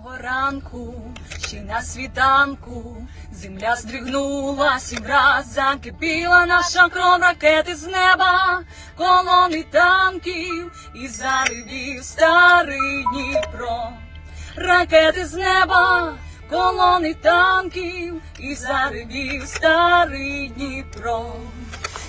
Одного ранку, ще на світанку, земля здригнулась і враз закипіла наша кров, ракети з неба, колони танків і заривів старий Дніпро. Ракети з неба, колони танків і заривів старий Дніпро.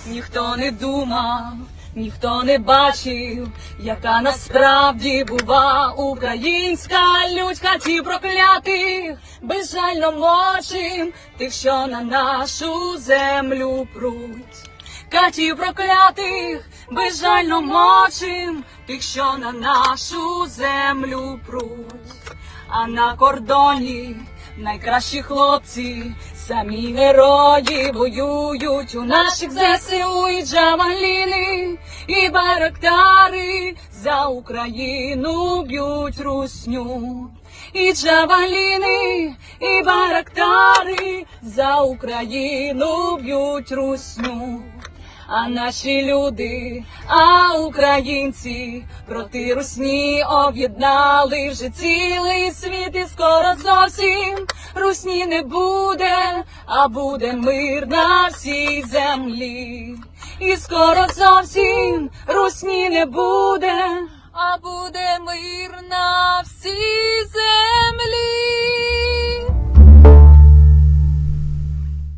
Ніхто не думав, ніхто не бачив, яка насправді бува українська лють, катів проклятих, безжально мочим тих, що на нашу землю пруть. Катів проклятих, безжально мочим тих, що на нашу землю пруть. А на кордоні найкращі хлопці, самі герої воюють у наших ЗСУ і Джавеліни, і Байрактари за Україну б'ють русню. І Джавеліни, і Байрактари за Україну б'ють русню. А наші люди, а українці проти русні об'єднали вже цілий світ, і скоро зовсім русні не буде, а буде мир на всій землі. І скоро зовсім русні не буде, а буде мир на всій землі.